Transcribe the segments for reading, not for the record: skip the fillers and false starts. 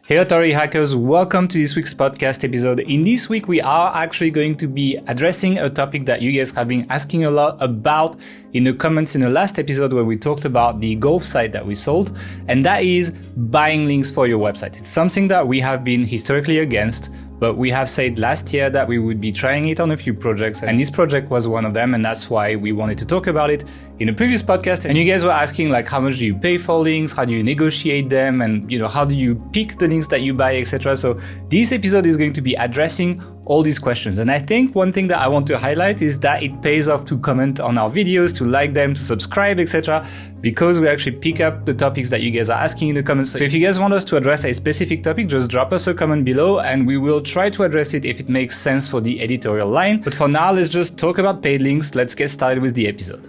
Hey Authority Hackers, welcome to this week's podcast episode. In this week, we are actually going to be addressing a topic that you guys have been asking a lot about in the comments in the last episode where we talked about the golf site that we sold, and that is buying links for your website. It's something that we have been historically against, but we have said last year that we would be trying it on a few projects, and this project was one of them, and that's why we wanted to talk about it in a previous podcast. And you guys were asking like, how much do you pay for links? How do you negotiate them? And how do you pick the links that you buy, etc. So this episode is going to be addressing all these questions. And I think one thing that I want to highlight is that it pays off to comment on our videos, to like them, to subscribe, etc. because we actually pick up the topics that you guys are asking in the comments. So if you guys want us to address a specific topic, just drop us a comment below and we will try to address it if it makes sense for the editorial line. But for now, let's just talk about paid links. Let's get started with the episode.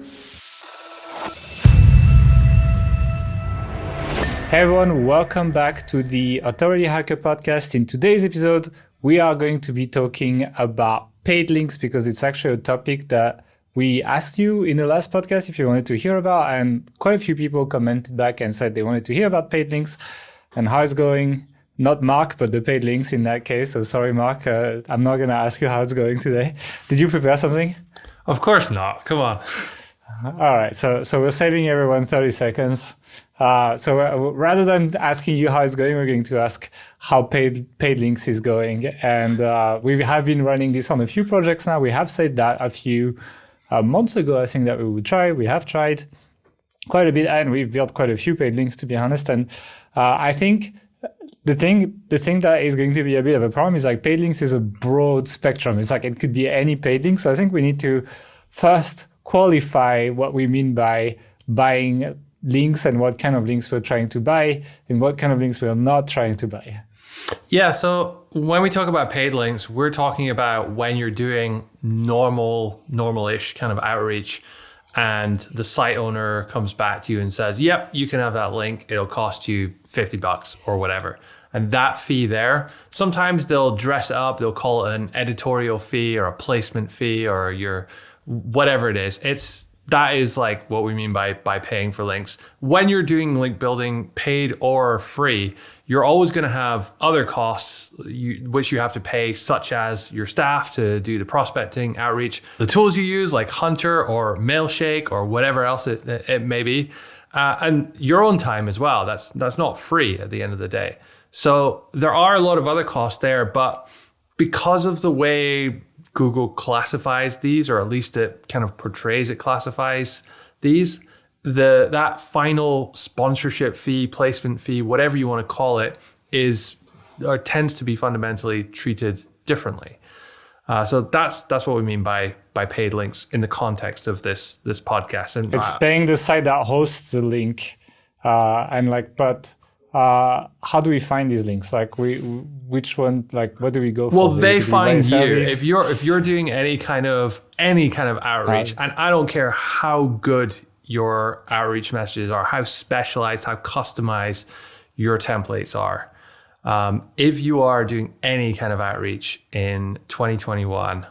Hey everyone, welcome back to the Authority Hacker podcast. In today's episode, we are going to be talking about paid links because it's actually a topic that we asked you in the last podcast if you wanted to hear about, and quite a few people commented back and said they wanted to hear about paid links and how it's going. Not Mark, but the paid links in that case. So sorry, Mark, I'm not going to ask you how it's going today. Did you prepare something? Of course not. Come on. All right. So we're saving everyone 30 seconds. So rather than asking you how it's going, we're going to ask how paid links is going. And we have been running this on a few projects now. We have said that a few months ago, I think that we would try. We have tried quite a bit, and we've built quite a few paid links, to be honest. And I think the thing that is going to be a bit of a problem is like paid links is a broad spectrum. It's like it could be any paid link. So I think we need to first qualify what we mean by buying links and what kind of links we're trying to buy and what kind of links we're not trying to buy. Yeah, so when we talk about paid links, we're talking about when you're doing normal-ish kind of outreach and the site owner comes back to you and says, yep, you can have that link. It'll cost you $50 or whatever. And that fee there, sometimes they'll dress it up. They'll call it an editorial fee or a placement fee or your whatever it is. That is like what we mean by paying for links. When you're doing link building, paid or free, you're always going to have other costs which you have to pay, such as your staff to do the prospecting, outreach, the tools you use like Hunter or Mailshake or whatever else it may be, and your own time as well. That's not free at the end of the day. So there are a lot of other costs there, but because of the way Google classifies these, or at least it kind of portrays it classifies these, that final sponsorship fee, placement fee, whatever you want to call it, tends to be fundamentally treated differently. So that's what we mean by paid links in the context of this podcast. And it's paying the site that hosts the link, how do we find these links? Like which one? Like what do we go for? Well, they find you if you're doing any kind of outreach, and I don't care how good your outreach messages are, how specialized, how customized your templates are. If you are doing any kind of outreach in 2021,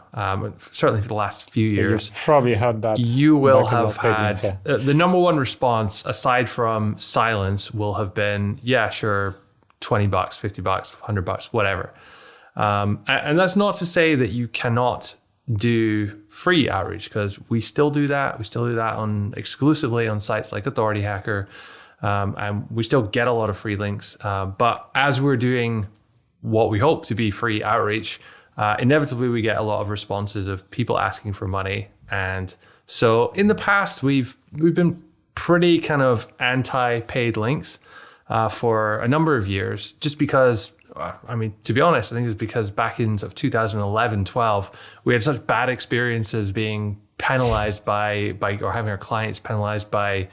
certainly for the last few years, you've probably had that. You will have had the number one response, aside from silence, will have been, yeah, sure, $20, $50, $100, whatever. And that's not to say that you cannot do free outreach, because we still do that. We still do that exclusively on sites like Authority Hacker. And we still get a lot of free links. But as we're doing what we hope to be free outreach, inevitably we get a lot of responses of people asking for money. And so in the past, we've been pretty kind of anti-paid links for a number of years, just because, to be honest, I think it's because back in 2011, 12, we had such bad experiences being penalized by or having our clients penalized by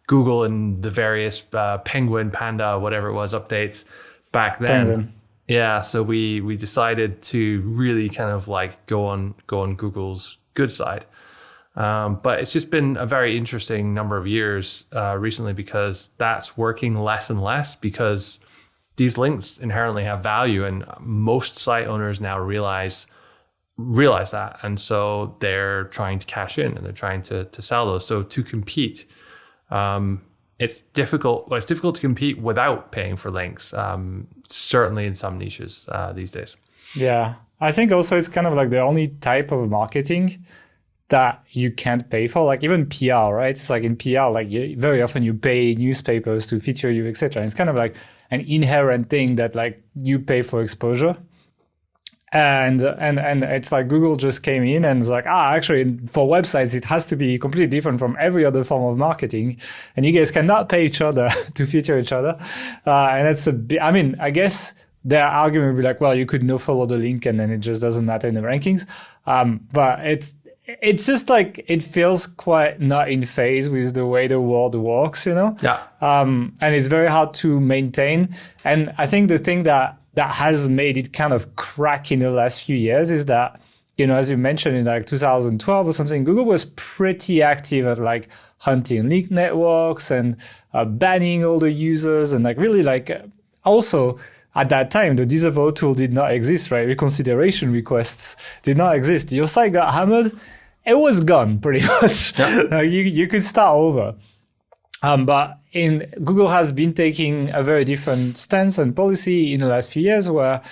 Google and the various Penguin, Panda, whatever it was, updates back then. Penguin. Yeah, so we decided to really kind of like go on Google's good side. But it's just been a very interesting number of years recently, because that's working less and less, because these links inherently have value, and most site owners now realize that, and so they're trying to cash in and they're trying to sell those. So to compete, it's difficult. Well, it's difficult to compete without paying for links. Certainly in some niches these days. Yeah, I think also it's kind of like the only type of marketing that you can't pay for, like even PR, right? It's like in PR, like very often you pay newspapers to feature you, etc. It's kind of like an inherent thing that like you pay for exposure. And it's like Google just came in and it's like, actually for websites, it has to be completely different from every other form of marketing. And you guys cannot pay each other to feature each other. And it's I mean, I guess their argument would be like, well, you could no follow the link and then it just doesn't matter in the rankings. But it's just like, it feels quite not in phase with the way the world works, you know? Yeah. And it's very hard to maintain. And I think the thing that has made it kind of crack in the last few years is that, you know, as you mentioned in like 2012 or something, Google was pretty active at like hunting link networks and banning all the users and like really like also at that time, the disavow tool did not exist, right? Reconsideration requests did not exist. Your site got hammered, it was gone pretty much. Yeah. You could start over. But Google has been taking a very different stance and policy in the last few years where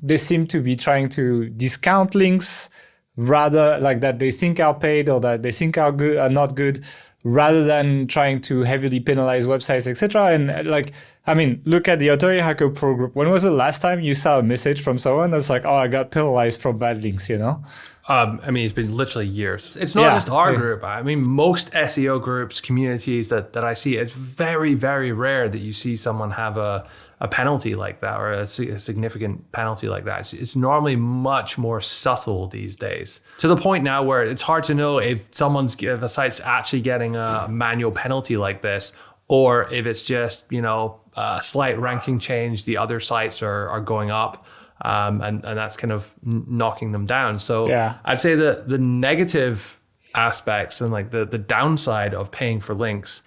they seem to be trying to discount links rather like that they think are paid or that they think are good are not good, rather than trying to heavily penalize websites, etc. And like, I mean, look at the Authority Hacker Pro group. When was the last time you saw a message from someone that's like, oh, I got penalized for bad links, you know? I mean, it's been literally years. It's not just our group. I mean, most SEO groups, communities that I see, it's very, very rare that you see someone have a penalty like that or a significant penalty like that. It's normally much more subtle these days, to the point now where it's hard to know if a site's actually getting a manual penalty like this, or if it's just, you know, a slight ranking change, the other sites are going up. And that's kind of knocking them down. So I'd say that the negative aspects and like the downside of paying for links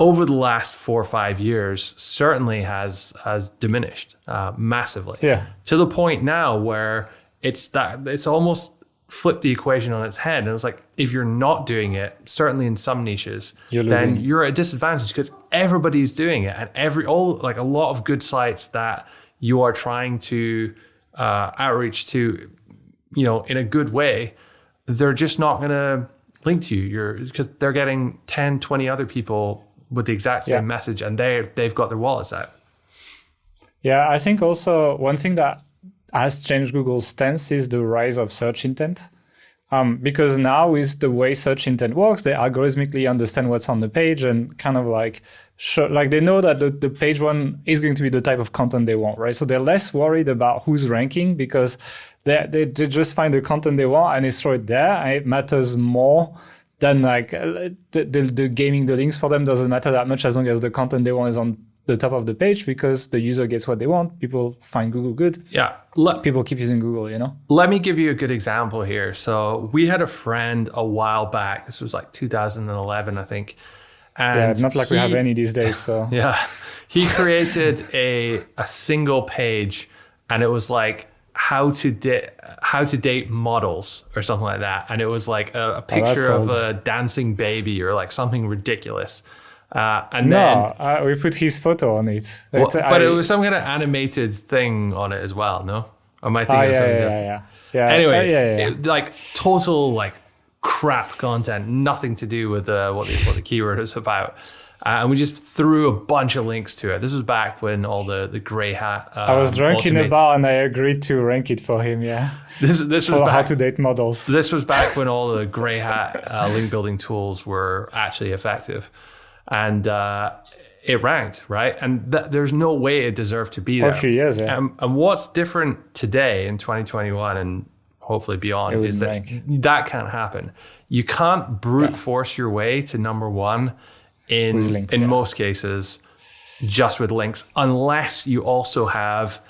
over the last 4 or 5 years certainly has diminished massively. Yeah. To the point now where it's almost flipped the equation on its head. And it's like, if you're not doing it, certainly in some niches, then you're at a disadvantage because everybody's doing it. And a lot of good sites that you are trying to outreach to, you know, in a good way, they're just not going to link to you. Because they're getting 10, 20 other people with the exact same message, and they've got their wallets out. Yeah, I think also one thing that has changed Google's stance is the rise of search intent. Because now with the way search intent works, they algorithmically understand what's on the page and kind of like they know that the page one is going to be the type of content they want, right? So they're less worried about who's ranking because they just find the content they want and they throw it there, and it matters more than like the gaming the links for them doesn't matter that much as long as the content they want is on the top of the page, because the user gets what they want. People find Google good. Yeah. People keep using Google, you know? Let me give you a good example here. So we had a friend a while back. This was like 2011, I think. And it's not like we have any these days. So yeah, he created a single page, and it was like how to date models or something like that. And it was like a picture of a dancing baby or like something ridiculous. And then we put his photo on it. But it was some kind of animated thing on it as well. No, or am I thinking of something? Yeah. Anyway, it, like total like crap content, nothing to do with what the keyword is about. And we just threw a bunch of links to it. This was back when all the grey hat. I was drunk in a bar and I agreed to rank it for him. Yeah. This was for how to date models. This was back when all the grey hat link building tools were actually effective. And it ranked, right? And there's no way it deserved to be there. For a few years, yeah. And what's different today in 2021 and hopefully beyond is that can't happen. You can't brute force your way to number one in most cases just with links, unless you also have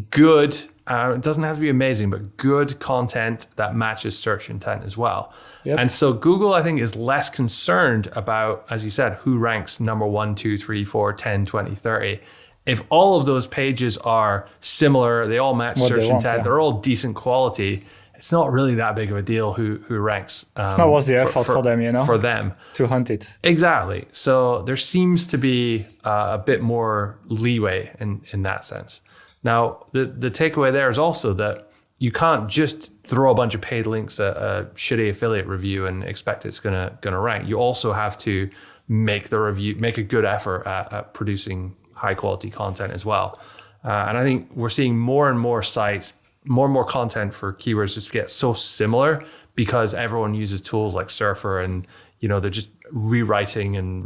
good, it doesn't have to be amazing, but good content that matches search intent as well. Yep. And so Google, I think, is less concerned about, as you said, who ranks number 1, 2, 3, 4, 10, 20, 30. If all of those pages are similar, they all match search intent, they're all decent quality, it's not really that big of a deal who ranks. It's not worth the effort for them, for them to hunt it. Exactly. So there seems to be a bit more leeway in that sense. Now, the takeaway there is also that you can't just throw a bunch of paid links at a shitty affiliate review and expect it's gonna rank. You also have to make a good effort at producing high quality content as well. And I think we're seeing more and more sites, more and more content for keywords just get so similar because everyone uses tools like Surfer, and they're just rewriting, and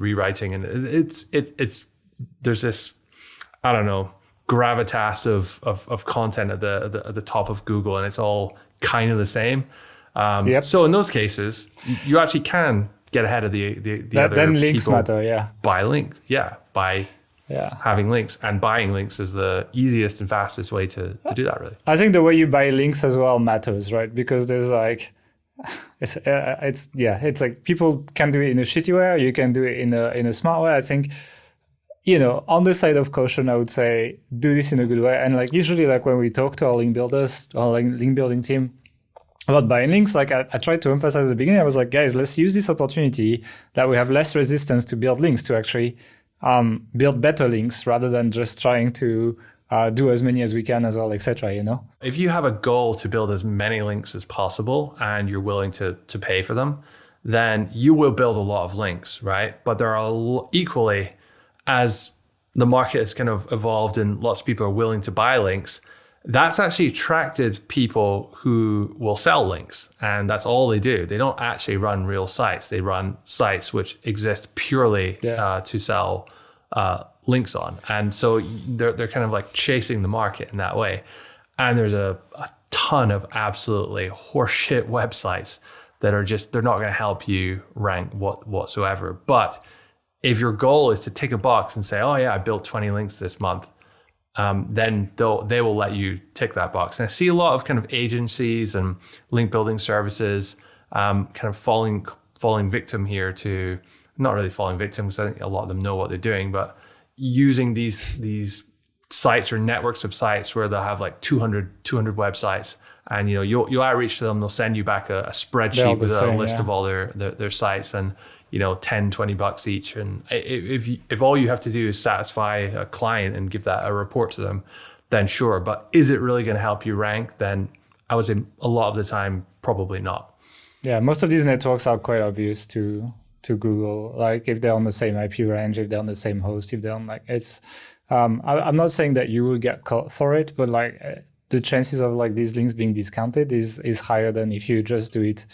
it's there's this, I don't know, gravitas of content at the top of Google, and it's all kind of the same. So in those cases, you actually can get ahead of the other then links people matter, by links, by having links, and buying links is the easiest and fastest way to do that, really. I think the way you buy links as well matters, right? Because there's like, it's like people can do it in a shitty way, or you can do it in a smart way. I think, on the side of caution, I would say do this in a good way. And like usually, like when we talk to our link builders, our link building team about buying links, like I tried to emphasize at the beginning, I was like, guys, let's use this opportunity that we have less resistance to build links, to actually build better links rather than just trying to do as many as we can as well, etc. If you have a goal to build as many links as possible and you're willing to pay for them, then you will build a lot of links, right? But there are equally, as the market has kind of evolved and lots of people are willing to buy links, that's actually attracted people who will sell links. And that's all they do. They don't actually run real sites. They run sites which exist purely to sell links on. And so they're kind of like chasing the market in that way. And there's a ton of absolutely horseshit websites that are they're not going to help you rank whatsoever. But if your goal is to tick a box and say, oh yeah, I built 20 links this month, then they will let you tick that box. And I see a lot of kind of agencies and link building services kind of falling victim here to, not really falling victim because I think a lot of them know what they're doing, but using these sites or networks of sites where they'll have like 200 websites, and you'll outreach to them, they'll send you back a spreadsheet with a list of all their sites, and $10-20 each. And if all you have to do is satisfy a client and give that a report to them, then sure. But is it really going to help you rank? Then I would say a lot of the time, probably not. Yeah, most of these networks are quite obvious to Google. Like if they're on the same IP range, if they're on the same host, if they're on it's, I'm not saying that you will get caught for it, but like the chances of like these links being discounted is higher than if you just do it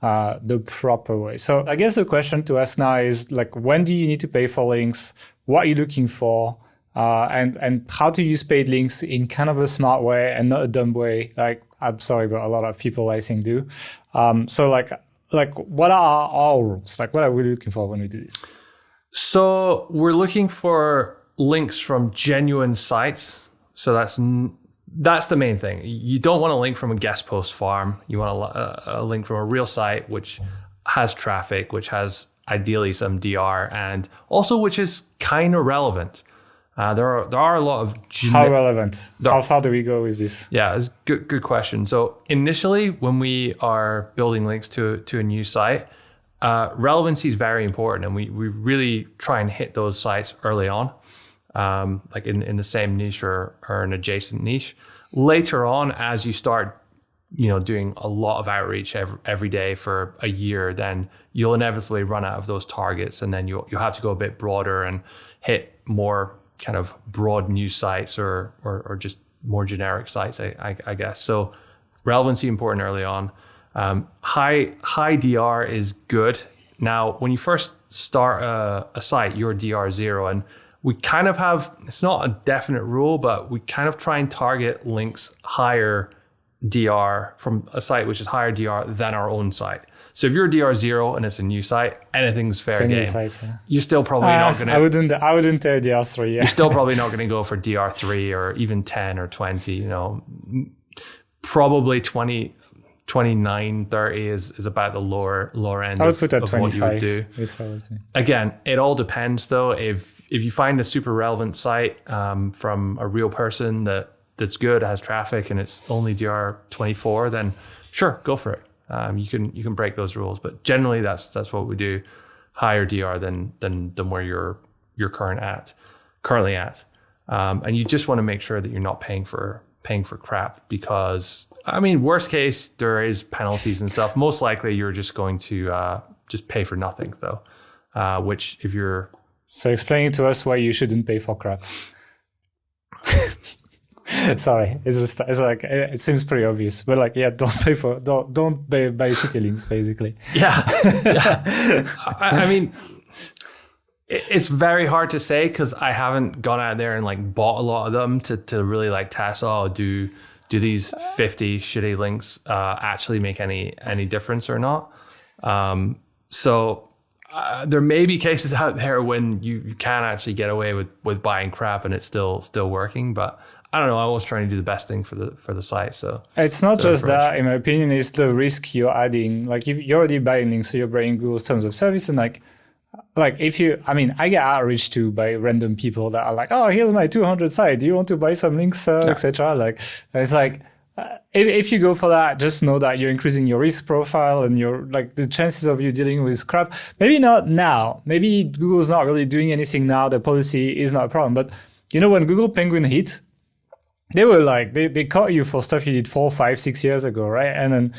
the proper way. So I guess the question to ask now is like, when do you need to pay for links? What are you looking for? And how to use paid links in kind of a smart way and not a dumb way. Like, I'm sorry, but a lot of people I think do. So like what are our rules? Like, what are we looking for when we do this? So we're looking for links from genuine sites. So that's the main thing. You don't want a link from a guest post farm. You want a link from a real site which has traffic, which has ideally some DR, and also which is kind of relevant. There are a lot of... How relevant? How far do we go with this? Yeah, it's good question. So initially, when we are building links to a new site, relevancy is very important, and we really try and hit those sites early on, like in the same niche or an adjacent niche. Later on, as you start doing a lot of outreach every day for a year, then you'll inevitably run out of those targets, and then you'll have to go a bit broader and hit more kind of broad news sites or just more generic sites, I guess. So relevancy important early on. High DR is good. Now, when you first start a site, you're DR 0, and we kind of have, it's not a definite rule, but we kind of try and target links higher DR from a site which is higher DR than our own site. So if you're DR 0 and it's a new site, anything's fair game. Site, yeah. You're still probably not going to... I wouldn't tell DR 3, yeah. You're still probably not going to go for DR 3 or even 10 or 20, Probably 20, 29, 30 is about the lower end I would put at of 25 what you would do. If I was doing. Again, it all depends though. If you find a super relevant site from a real person that's good, has traffic, and it's only DR 24, then sure, go for it. You can break those rules, but generally that's what we do. Higher DR than where you're currently at, and you just want to make sure that you're not paying for crap, because I mean, worst case, there is penalties and stuff. Most likely you're just going to just pay for nothing though, which if you're... So explain to us why you shouldn't pay for crap. Sorry, it's like, it seems pretty obvious, but like, yeah, don't buy shitty links, basically. Yeah. I mean, it's very hard to say because I haven't gone out there and like bought a lot of them to really like test. Oh, do these 50 shitty links actually make any difference or not? So there may be cases out there when you can actually get away with buying crap and it's still working, but I don't know. I was trying to do the best thing for the site. So it's not just that, in my opinion, it's the risk you're adding. Like you're already buying links, so you're buying Google's terms of service, and like if you, I mean, I get outreach to by random people that are like, oh, here's my 200 site. Do you want to buy some links, etc. Like it's like if you go for that, just know that you're increasing your risk profile and your like the chances of you dealing with crap. Maybe not now. Maybe Google's not really doing anything now. The policy is not a problem. But you know, when Google Penguin hit, they were like, they caught you for stuff you did 4, 5, 6 years ago, right? And then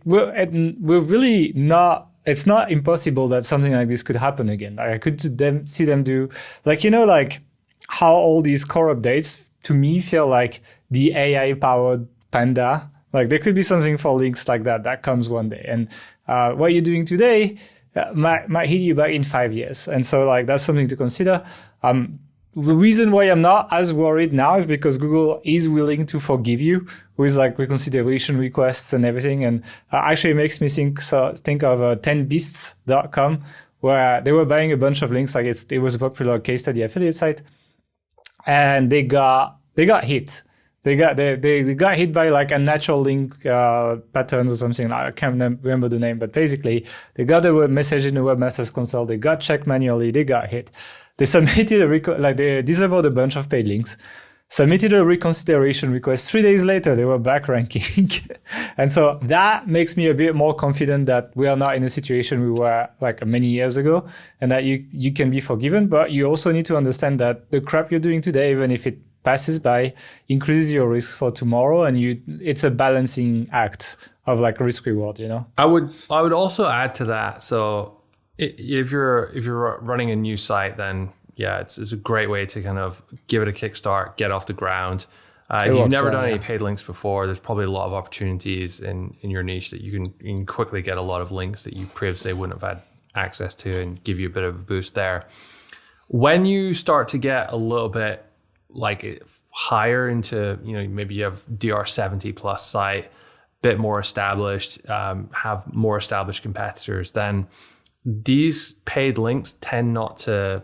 we're really not, it's not impossible that something like this could happen again. Like I could see them do, like, you know, like how all these core updates to me feel like the AI powered Panda. Like there could be something for links like that comes one day. And what you're doing today might hit you back in 5 years. And so like that's something to consider. The reason why I'm not as worried now is because Google is willing to forgive you with like reconsideration requests and everything. And actually makes me think of 10beasts.com, where they were buying a bunch of links. Like it was a popular case study affiliate site, and they got hit. They got hit by like unnatural link patterns or something. I can't remember the name, but basically they got a message in the webmaster's console. They got checked manually. They got hit. They submitted they disavoid a bunch of paid links, submitted a reconsideration request. 3 days later, they were back ranking. And so that makes me a bit more confident that we are not in a situation we were like many years ago, and that you can be forgiven. But you also need to understand that the crap you're doing today, even if it passes by, increases your risk for tomorrow, and it's a balancing act of like risk reward, you know? I would also add to that. So if you're running a new site, then yeah, it's a great way to kind of give it a kickstart, get off the ground. If you've never done any paid links before, there's probably a lot of opportunities in your niche that you can quickly get a lot of links that you previously wouldn't have had access to, and give you a bit of a boost there. When you start to get a little bit like higher into, you know, maybe you have DR70 plus site, bit more established, have more established competitors, then these paid links tend not to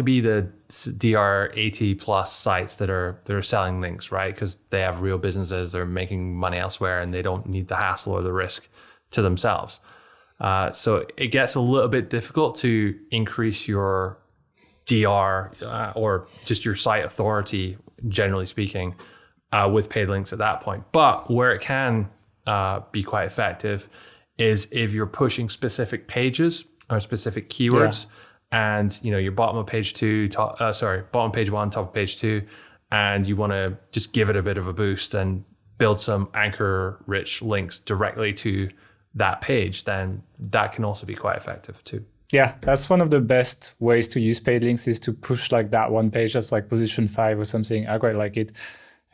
be the DR80 plus sites that are selling links, right? Because they have real businesses, they're making money elsewhere, and they don't need the hassle or the risk to themselves. So it gets a little bit difficult to increase your DR or just your site authority, generally speaking, with paid links at that point. But where it can be quite effective is if you're pushing specific pages or specific keywords, and you know your bottom page one, top of page 2, and you want to just give it a bit of a boost and build some anchor-rich links directly to that page, then that can also be quite effective too. Yeah, that's one of the best ways to use paid links, is to push like that one page that's like position 5 or something. I quite like it.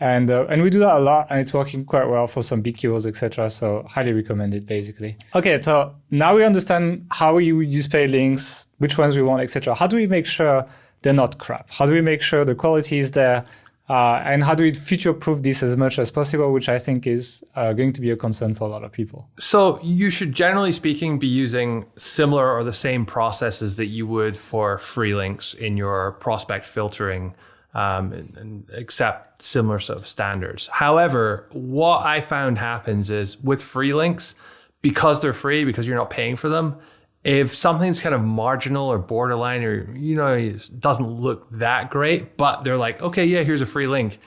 And we do that a lot, and it's working quite well for some big keywords, etc. So highly recommend it, basically. Okay, so now we understand how we use paid links, which ones we want, etc. How do we make sure they're not crap? How do we make sure the quality is there? And how do we future-proof this as much as possible, which I think is going to be a concern for a lot of people. So you should, generally speaking, be using similar or the same processes that you would for free links in your prospect filtering, and accept similar sort of standards. However, what I found happens is with free links, because they're free, because you're not paying for them, if something's kind of marginal or borderline, or, you know, it doesn't look that great, but they're like, okay, yeah, here's a free link,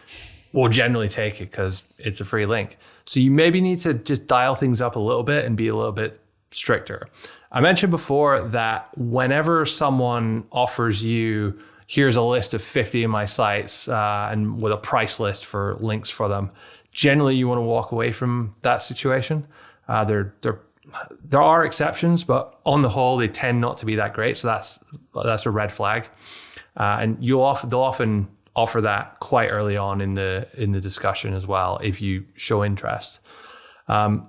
will generally take it because it's a free link. So you maybe need to just dial things up a little bit and be a little bit stricter. I mentioned before that whenever someone offers you, here's a list of 50 of my sites and with a price list for links for them, generally you want to walk away from that situation. There are exceptions, but on the whole, they tend not to be that great. So that's a red flag. And they'll often offer that quite early on in the discussion as well if you show interest. As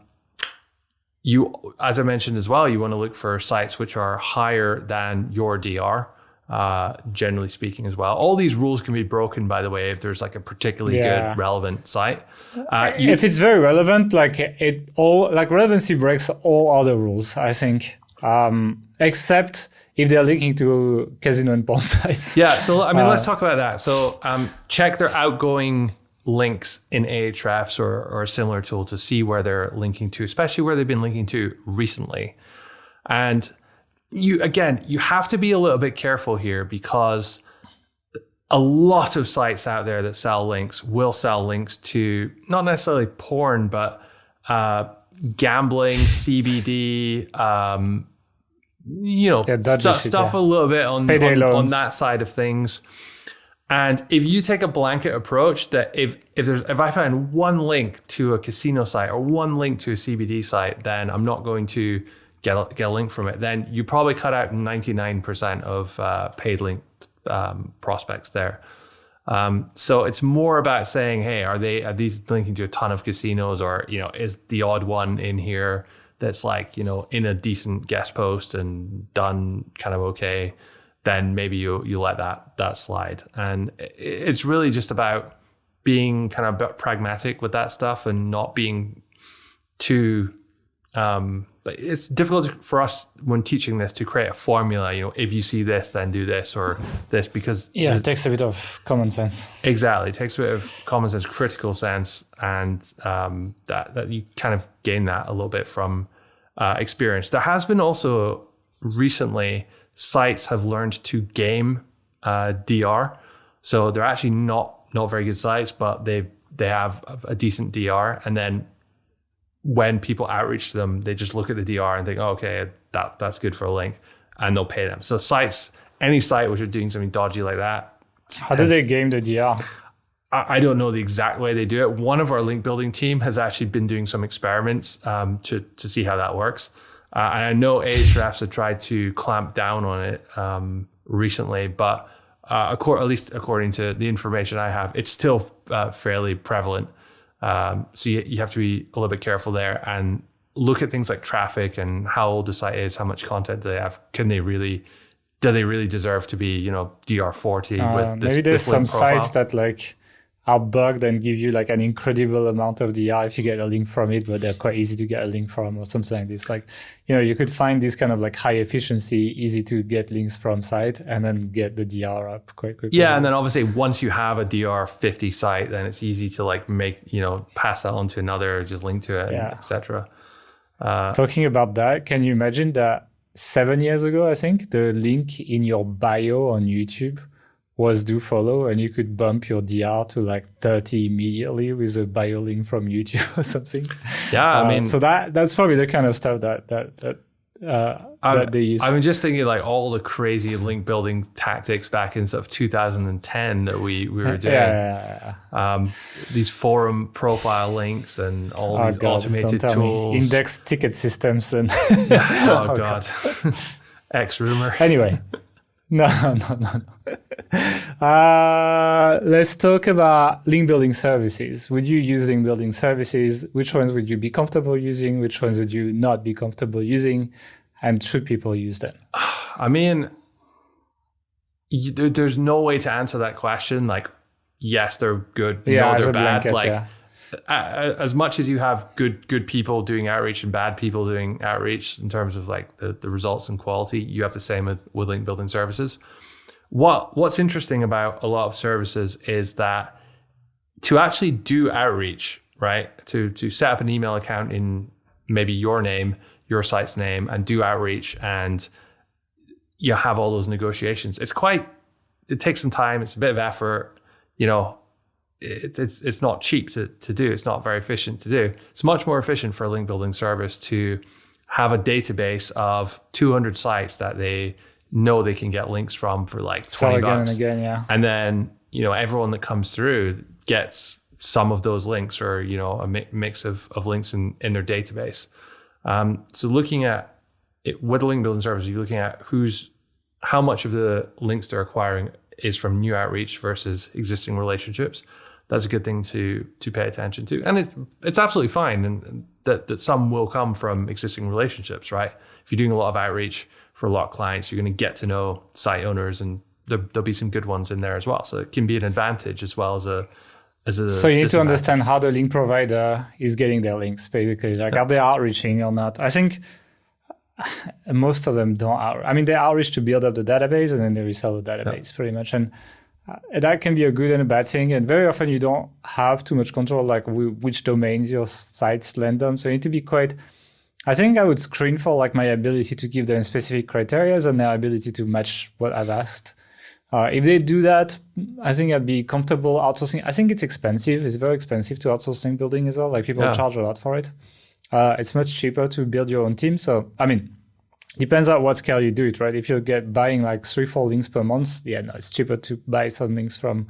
I mentioned as well, you want to look for sites which are higher than your DR, generally speaking as well. All these rules can be broken, by the way, if there's like a particularly good relevant site. If it's very relevant, relevancy breaks all other rules, I think, except if they're linking to casino and porn sites. Yeah, so I mean, let's talk about that. So check their outgoing links in Ahrefs or a similar tool to see where they're linking to, especially where they've been linking to recently. And you have to be a little bit careful here because a lot of sites out there that sell links will sell links to not necessarily porn, but gambling, CBD, stuff a little bit on that side of things. And if you take a blanket approach that if I find one link to a casino site or one link to a CBD site, then I'm not going to get a link from it, then you probably cut out 99% of paid link prospects there. So it's more about saying, hey, are these linking to a ton of casinos, or is the odd one in here that's like in a decent guest post and done kind of okay? Then maybe you let that slide. And it's really just about being kind of pragmatic with that stuff and not being too. It's difficult for us when teaching this to create a formula. If you see this, then do this or this, because it takes a bit of common sense. Exactly, it takes a bit of common sense, critical sense, and that you kind of gain that a little bit from experience. There has been also recently sites have learned to game DR, so they're actually not very good sites, but they have a decent DR, and then when people outreach to them, they just look at the DR and think, oh, okay, that's good for a link, and they'll pay them. So any site which are doing something dodgy like that. How do they game the DR? I don't know the exact way they do it. One of our link building team has actually been doing some experiments to see how that works. And I know Ahrefs have tried to clamp down on it recently, but at least according to the information I have, it's still fairly prevalent. So you have to be a little bit careful there and look at things like traffic and how old the site is, how much content do they have. Do they really deserve to be, DR40 with this? Maybe there's some profile? sites that are bugged and give you an incredible amount of DR if you get a link from it, but they're quite easy to get a link from or something like this. You could find this kind of high efficiency, easy to get links from site and then get the DR up quite quickly. Yeah, and then obviously once you have a DR50 site, then it's easy to make, pass that on to another, just link to it, etc. Talking about that, can you imagine that 7 years ago, I think, the link in your bio on YouTube was do follow, and you could bump your DR to 30 immediately with a bio link from YouTube or something. Yeah, I mean, so that's probably the kind of stuff that they use. I'm just thinking all the crazy link building tactics back in sort of 2010 that we were doing. These forum profile links and all these automated tools, index ticket systems, and oh god, X rumor. Anyway. No. Let's talk about link building services. Would you use link building services? Which ones would you be comfortable using? Which ones would you not be comfortable using? And should people use them? I mean, there's no way to answer that question. Yes, they're good. No, they're bad. Blanket, as much as you have good people doing outreach and bad people doing outreach in terms of the results and quality, you have the same with link building services. What's interesting about a lot of services is that to actually do outreach, right? To set up an email account in maybe your name, your site's name, and do outreach, and you have all those negotiations. It takes some time. It's a bit of effort. it's not cheap to do. It's not very efficient to do. It's much more efficient for a link building service to have a database of 200 sites that they know they can get links from for like $20. Again and again, yeah. And then, everyone that comes through gets some of those links, or, a mix of links in their database. So looking at it with a link building service, you're looking at how much of the links they're acquiring is from new outreach versus existing relationships. That's a good thing to pay attention to. And it's absolutely fine, and that some will come from existing relationships, right? If you're doing a lot of outreach for a lot of clients, you're going to get to know site owners, and there'll be some good ones in there as well. So it can be an advantage as well as a So you need to understand how the link provider is getting their links, basically. Like, are they outreaching or not? I think most of them don't. They outreach to build up the database, and then they resell the database pretty much. And that can be a good and a bad thing. And very often you don't have too much control, like which domains your sites land on. So you need to be I think I would screen for like my ability to give them specific criteria and their ability to match what I've asked. If they do that, I think I'd be comfortable outsourcing. I think it's expensive. It's very expensive to outsource link building as well. Like, people charge a lot for it. It's much cheaper to build your own team. So, depends on what scale you do it, right? If you buying like 3-4 links per month, it's cheaper to buy some links from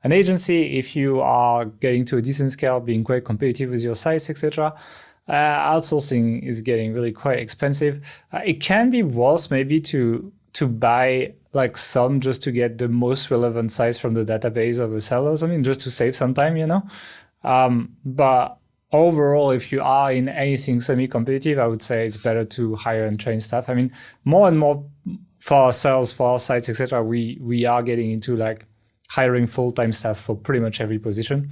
an agency. If you are getting to a decent scale, being quite competitive with your sites, etc., outsourcing is getting really quite expensive. It can be worth maybe to buy like some just to get the most relevant sites from the database of the sellers. Just to save some time, But overall, if you are in anything semi-competitive, I would say it's better to hire and train staff. More and more for ourselves, for our sites, etc., we are getting into like hiring full-time staff for pretty much every position.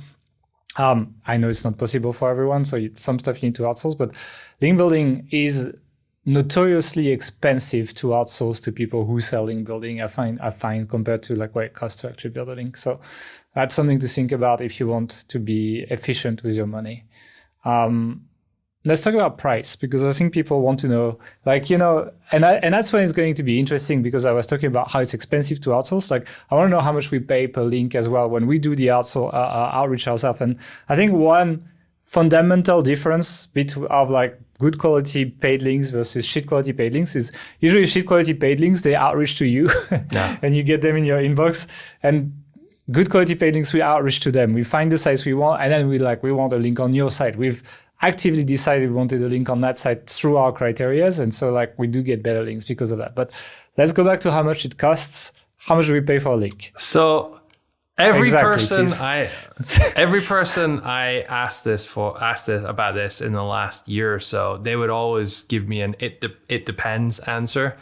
I know it's not possible for everyone, so some stuff you need to outsource, but link building is notoriously expensive to outsource to people who sell link building. I find compared to like what it costs to actually build a link. So that's something to think about if you want to be efficient with your money. Let's talk about price, because I think people want to know, and that's when it's going to be interesting, because I was talking about how it's expensive to outsource. Like, I want to know how much we pay per link as well when we do the outreach ourselves. And I think one fundamental difference of like good quality paid links versus shit quality paid links is usually shit quality paid links, they outreach to you and you get them in your inbox. And good quality paid links, we outreach to them. We find the sites we want, and then we want a link on your site. We've actively decided we wanted a link on that site through our criterias. And so like we do get better links because of that. But let's go back to how much it costs. How much do we pay for a link? So every person I asked about this in the last year or so, they would always give me an it depends answer,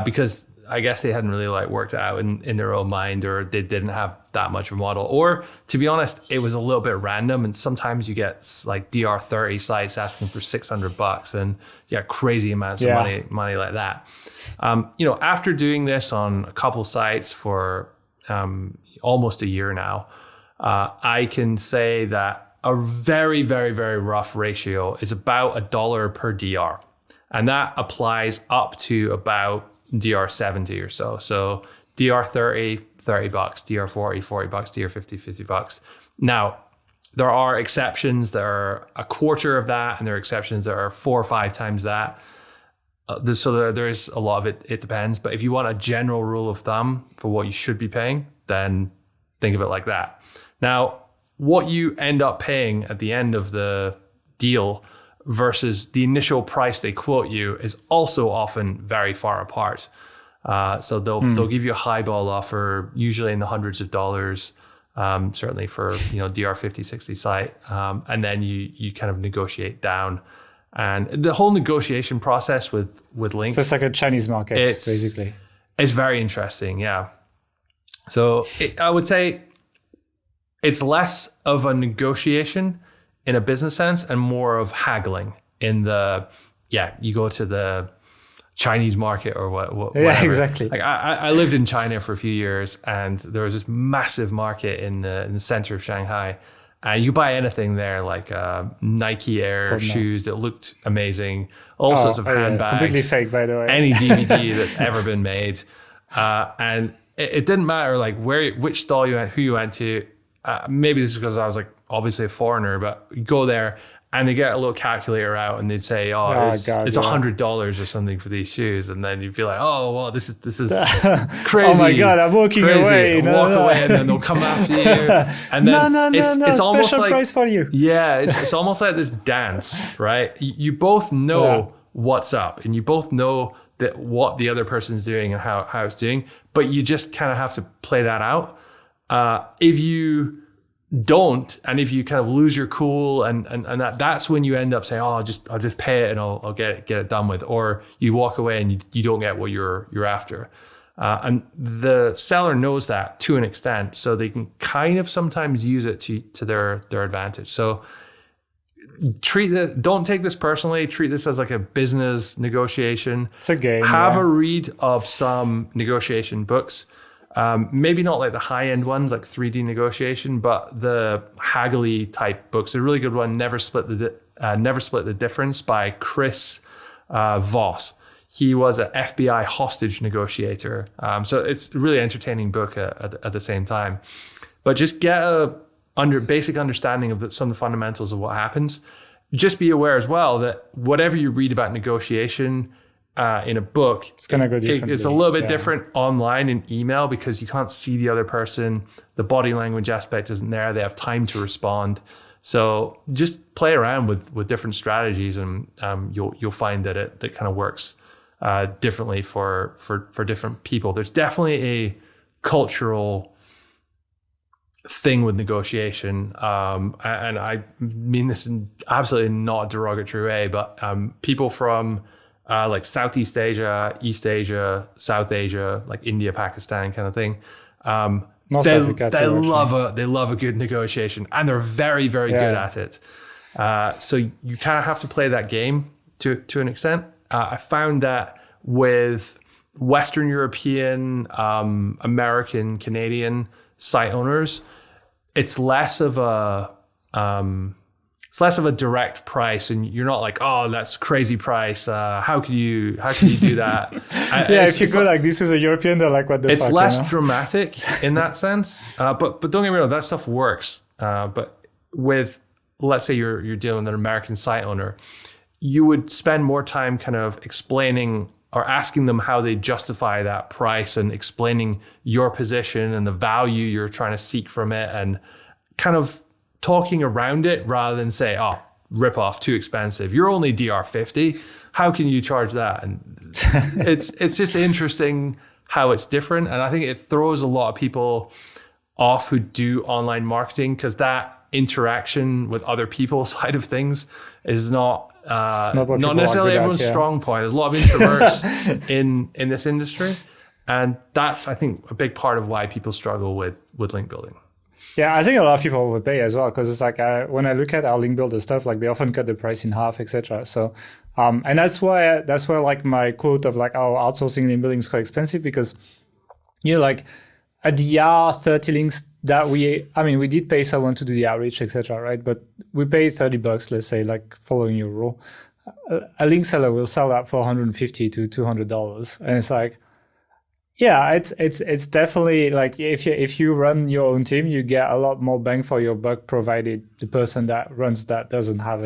because I guess they hadn't really like worked it out in their own mind, or they didn't have that much of a model, or to be honest, it was a little bit random. And sometimes you get like DR30 sites asking for $600 and crazy amounts of money like that. After doing this on a couple sites for almost a year now, I can say that a very, very, very rough ratio is about $1 per DR. And that applies up to about DR70 or so. So DR30, $30, DR40, $40, DR50, $50. Now, there are exceptions that are a quarter of that, and there are exceptions that are 4 or 5 times that. There's a lot of it. It depends. But if you want a general rule of thumb for what you should be paying, then think of it like that. Now, what you end up paying at the end of the deal versus the initial price they quote you is also often very far apart. So they'll give you a highball offer, usually in the hundreds of dollars, certainly for DR50, 60 site, and then you kind of negotiate down. And the whole negotiation process with links. So it's like a Chinese market, basically. It's very interesting, yeah. So I would say it's less of a negotiation in a business sense and more of haggling in you go to the Chinese market or whatever. Yeah, exactly. Like I lived in China for a few years, and there was this massive market in the center of Shanghai. And you buy anything there, like Nike Air shoes that looked amazing, all sorts of handbags. Completely fake, by the way. Any DVD that's ever been made. And it didn't matter like which stall you went, who you went to. maybe this is because I was like obviously a foreigner, but you go there and they get a little calculator out and they'd say, it's $100 or something for these shoes. And then you'd be like, oh, well, this is crazy. Oh my God, I'm walking away. And walk away and then they'll come after you. And then it's almost special like, price for you. Yeah, it's almost like this dance, right? You both know what's up and you both know that what the other person's doing and how it's doing, but you just kind of have to play that out. If you don't, and if you kind of lose your cool and that's when you end up saying, I'll just pay it and I'll get it done with, or you walk away and you don't get what you're after. And the seller knows that to an extent, so they can kind of sometimes use it to their advantage. So don't take this personally. Treat this as like a business negotiation. It's a game. Have a read of some negotiation books. Maybe not like the high-end ones like 3D negotiation, but the haggly type books. A really good one, Never Split the Difference by Chris Voss. He was an FBI hostage negotiator. So it's a really entertaining book at the same time. But just get a basic understanding of some of the fundamentals of what happens. Just be aware as well that whatever you read about negotiation in a book, it's going to go differently. It's a little bit different online in email because you can't see the other person. The body language aspect isn't there. They have time to respond. So just play around with different strategies, and you'll find that it kind of works differently for different people. There's definitely a cultural thing with negotiation, and I mean this in absolutely not a derogatory way, but people from like Southeast Asia, East Asia, South Asia, like India, Pakistan kind of thing. They love a good negotiation, and they're very, very good at it. So you kind of have to play that game to an extent. I found that with Western European, American, Canadian site owners, it's less of a direct price, and you're not like, oh, that's crazy price. How can you do that? If you go like this with a European, they're like, what the fuck? It's less dramatic in that sense. But don't get me wrong, that stuff works. But with, let's say you're dealing with an American site owner, you would spend more time kind of explaining or asking them how they justify that price and explaining your position and the value you're trying to seek from it, and kind of talking around it rather than say, oh, rip off, too expensive. You're only DR50. How can you charge that? And it's just interesting how it's different. And I think it throws a lot of people off who do online marketing, because that interaction with other people side of things is not necessarily everyone's strong point. There's a lot of introverts in this industry. And that's, I think, a big part of why people struggle with link building. Yeah, I think a lot of people overpay as well, because it's like when I look at our link builder stuff, like they often cut the price in half, etc. So, and that's why like my quote of like, oh, outsourcing link building is quite expensive, because like at the hour 30 links that we did pay someone to do the outreach, etc. Right, but we pay $30, let's say, like following your rule. A link seller will sell that for $150 to $200, and it's like, yeah, it's definitely like if you run your own team, you get a lot more bang for your buck, provided the person that runs that doesn't have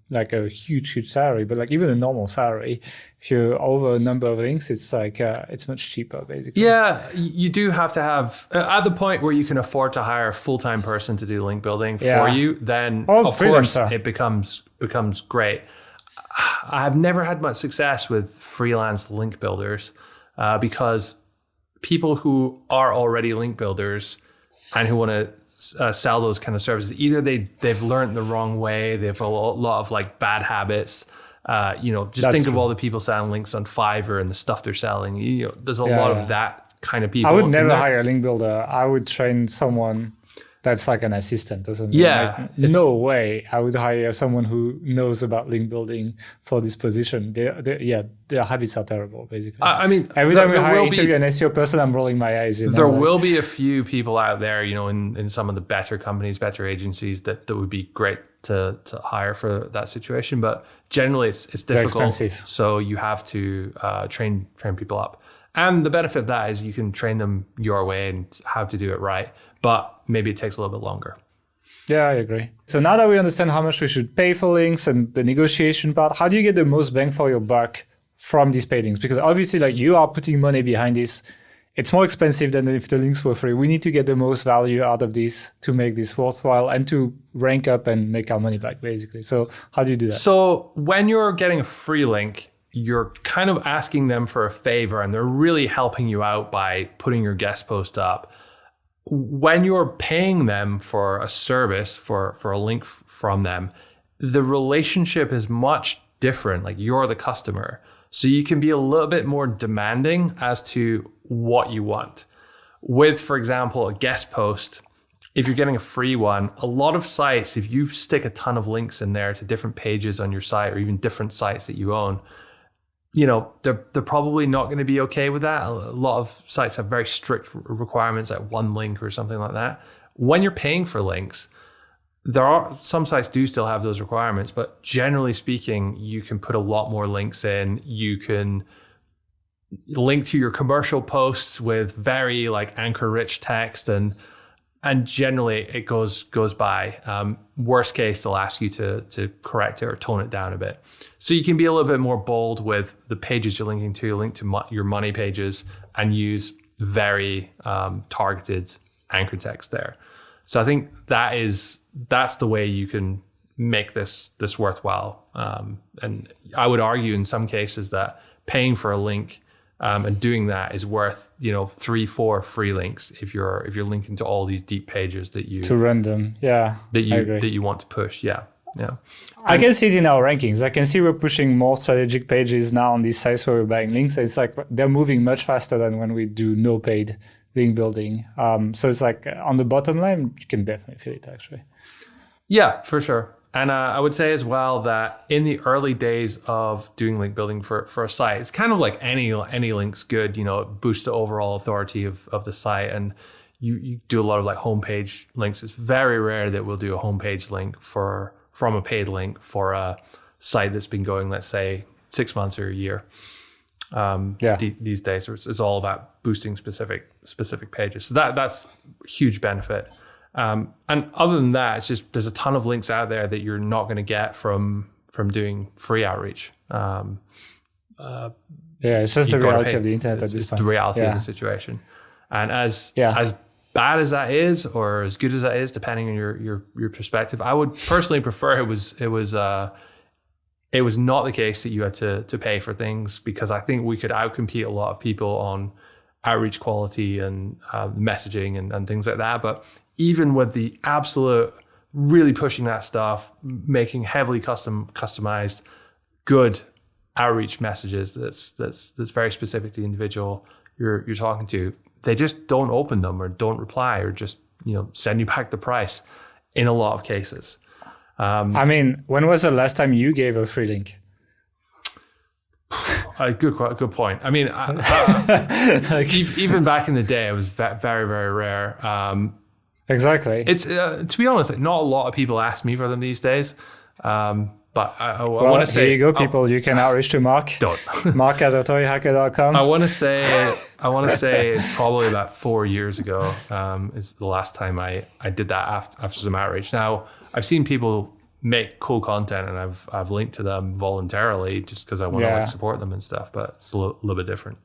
like a huge salary. But like even a normal salary, if you're over a number of links, it's like it's much cheaper basically. Yeah, you do have to have at the point where you can afford to hire a full-time person to do link building for you. Then of course it becomes great. I have never had much success with freelance link builders because people who are already link builders and who want to sell those kind of services, either they've learned the wrong way, they have a lot of like bad habits. Think of all the people selling links on Fiverr and the stuff they're selling. There's a lot of that kind of people. I would never hire a link builder. I would train someone that's like an assistant, doesn't it? Yeah. Like, no way I would hire someone who knows about link building for this position. Their habits are terrible, basically. I mean, every time we interview an SEO person, I'm rolling my eyes. There will be a few people out there, in some of the better companies, better agencies that would be great to hire for that situation. But generally it's difficult. They're expensive. So you have to train people up. And the benefit of that is you can train them your way and how to do it right. But maybe it takes a little bit longer. Yeah, I agree. So now that we understand how much we should pay for links and the negotiation part, how do you get the most bang for your buck from these paid links? Because obviously, like, you are putting money behind this. It's more expensive than if the links were free. We need to get the most value out of this to make this worthwhile and to rank up and make our money back, basically. So how do you do that? So when you're getting a free link, you're kind of asking them for a favor, and they're really helping you out by putting your guest post up. When you're paying them for a service, for a link from them, the relationship is much different. Like, you're the customer. So you can be a little bit more demanding as to what you want. With, for example, a guest post, if you're getting a free one, a lot of sites, if you stick a ton of links in there to different pages on your site or even different sites that you own, you know, they're probably not going to be okay with that. A lot of sites have very strict requirements, like one link or something like that. When you're paying for links, some sites do still have those requirements, but generally speaking, you can put a lot more links in. You can link to your commercial posts with very like anchor rich text, and generally it goes by. Worst case, they'll ask you to correct it or tone it down a bit. So you can be a little bit more bold with the pages you're linking to, link to your money pages, and use very targeted anchor text there. So I think that's the way you can make this worthwhile. And I would argue in some cases that paying for a link and doing that is worth, 3-4 free links if you're linking to all these deep pages that you to run them. Yeah, that you want to push. Yeah. I can see it in our rankings. I can see we're pushing more strategic pages now on these sites where we're buying links. It's like they're moving much faster than when we do no paid link building. So it's like on the bottom line, you can definitely feel it actually. Yeah, for sure. And I would say as well that in the early days of doing link building for a site, it's kind of like any link's good, it boosts the overall authority of the site. And you do a lot of like homepage links. It's very rare that we'll do a homepage link from a paid link for a site that's been going, let's say, 6 months or a year. These days, it's all about boosting specific pages. So that's a huge benefit. And other than that, it's just there's a ton of links out there that you're not going to get from doing free outreach. It's just the reality of the internet at this point. It's the reality of the situation. And as bad as that is, or as good as that is, depending on your perspective, I would personally prefer it was not the case that you had to pay for things, because I think we could outcompete a lot of people on outreach quality and messaging and things like that. But even with the absolute really pushing that stuff, making heavily customized, good outreach messages that's very specific to the individual you're talking to, they just don't open them or don't reply or just send you back the price in a lot of cases. When was the last time you gave a free link? Good point. Even back in the day, it was very, very rare. Exactly. It's to be honest, not a lot of people ask me for them these days. But I want to say, here you go, people. You can outreach to Mark. Don't. Mark@authorityhacker.com. I want to say it's probably about 4 years ago is the last time I did that after some outreach. Now I've seen people make cool content, and I've linked to them voluntarily just because I want to support them and stuff. But it's a little bit different.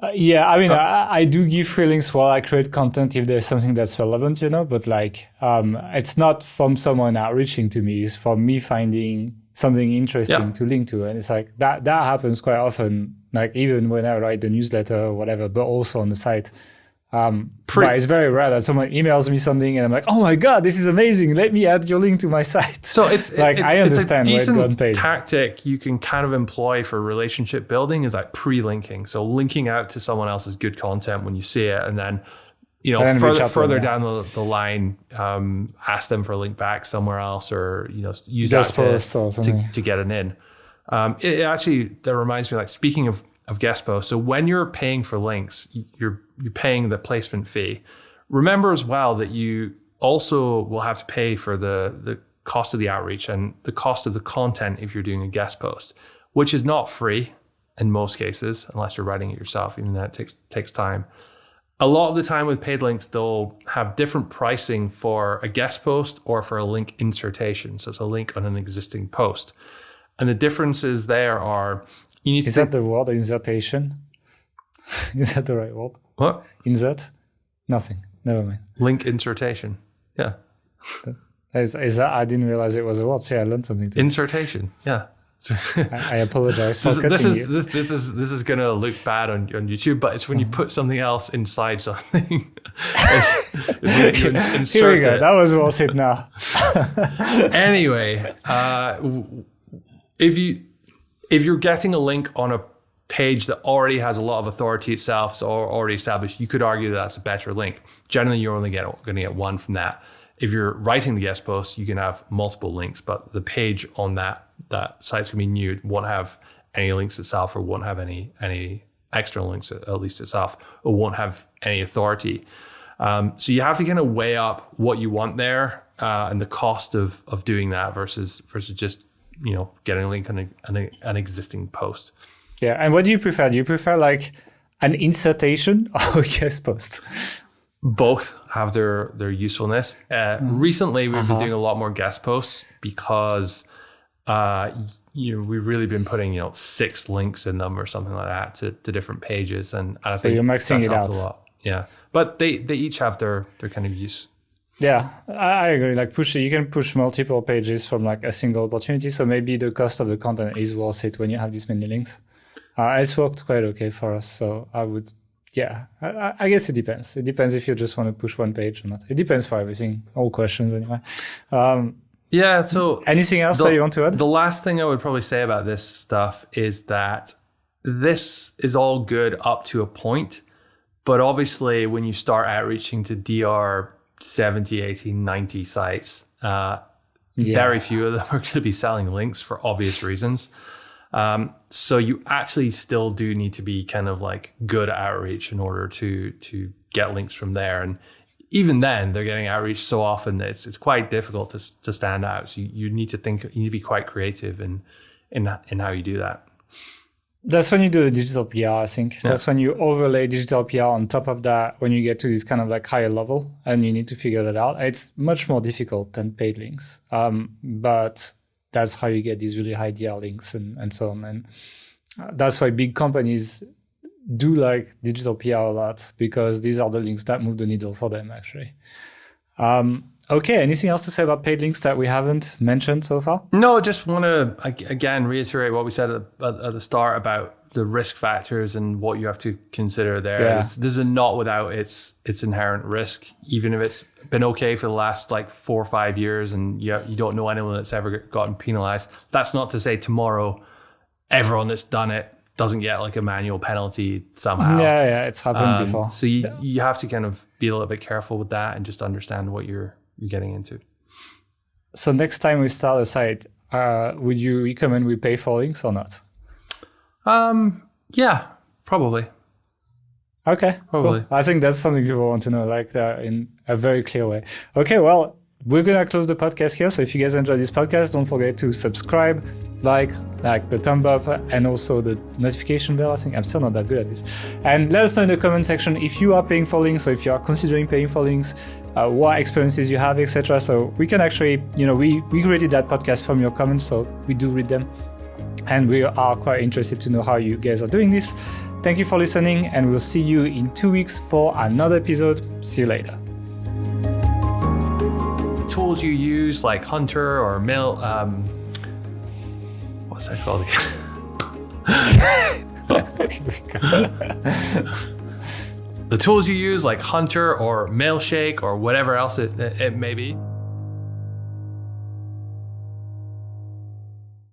I do give free links while I create content if there's something that's relevant, but it's not from someone outreaching to me. It's from me finding something interesting to link to. And it's like that happens quite often, like even when I write the newsletter or whatever, but also on the site. But it's very rare that someone emails me something and I'm like, oh my God, this is amazing. Let me add your link to my site. So it's I understand it's a where it's gotten paid. Tactic you can kind of employ for relationship building is like pre-linking. So linking out to someone else's good content when you see it, and then further down the line, ask them for a link back somewhere else, or use guest that post or something to get it in. That reminds me, like, speaking of guest posts. So when you're paying for links, you're paying the placement fee. Remember as well that you also will have to pay for the cost of the outreach and the cost of the content if you're doing a guest post, which is not free in most cases, unless you're writing it yourself, even that takes time. a lot of the time with paid links, they'll have different pricing for a guest post or for a link insertion. So it's a link on an existing post. And the differences there are, you need Is to that the word, insertion? Is that the right word? What? Insert? Nothing. Never mind. Link insertion. Yeah. Is that, I didn't realize it was a word. See, I learned something today. Insertion. Yeah. I apologize for cutting you. This is going to look bad on YouTube, but it's when you put something else inside something. Here we go. That was worth it now. Anyway, if you're getting a link on a page that already has a lot of authority itself, it's already established, you could argue that that's a better link. Generally, you're only going to get one from that. If you're writing the guest post, you can have multiple links, but the page on that site's going to be new. It won't have any links itself, or won't have any external links, at least itself, or won't have any authority. So you have to kind of weigh up what you want there and the cost of doing that versus just getting a link on an existing post. Yeah, and what do you prefer? Do you prefer like an insertion or a guest post? Both have their usefulness. Recently, we've been doing a lot more guest posts because we've really been putting 6 links in them or something like that to different pages, and I think you're maxing it out. A lot. Yeah, but they each have their kind of use. Yeah, I agree. Like you can push multiple pages from like a single opportunity. So maybe the cost of the content is worth it when you have this many links. It's worked quite okay for us. So I would. Yeah, I guess it depends. It depends if you just want to push one page or not. It depends for everything. All questions anyway. Yeah, so... Anything else that you want to add? The last thing I would probably say about this stuff is that this is all good up to a point, but obviously when you start outreaching to DR 70, 80, 90 sites, very few of them are going to be selling links for obvious reasons. So you actually still do need to be kind of like good at outreach in order to get links from there. And even then, they're getting outreach so often that it's quite difficult to stand out. So you need to be quite creative in how you do that. That's when you do the digital PR, I think. Yeah. That's when you overlay digital PR on top of that, when you get to this kind of like higher level and you need to figure that out. It's much more difficult than paid links. But that's how you get these really high DR links and so on. And that's why big companies do like digital PR a lot, because these are the links that move the needle for them, actually. Okay, anything else to say about paid links that we haven't mentioned so far? No, just want to, again, reiterate what we said at the start about the risk factors and what you have to consider there. Yeah. There's a not without its inherent risk, even if it's been okay for the last like 4 or 5 years and you don't know anyone that's ever gotten penalized. That's not to say tomorrow everyone that's done it doesn't get like a manual penalty somehow. Yeah, it's happened before. So you have to kind of be a little bit careful with that and just understand what you're getting into. So next time we start a site, would you recommend we pay for links or not? Yeah, probably. Okay, probably. Cool. I think that's something people want to know, like in a very clear way. Okay, well, we're gonna close the podcast here. So if you guys enjoyed this podcast, don't forget to subscribe, like the thumb up, and also the notification bell. I think I'm still not that good at this. And let us know in the comment section if you are paying for links, or if you are considering paying for links, what experiences you have, etc. So we can actually, we created that podcast from your comments, so we do read them. And we are quite interested to know how you guys are doing this. Thank you for listening, and we'll see you in 2 weeks for another episode. See you later. Tools you use like Hunter or Mail, what's that called again? The tools you use like Hunter or Mailshake or whatever else it may be.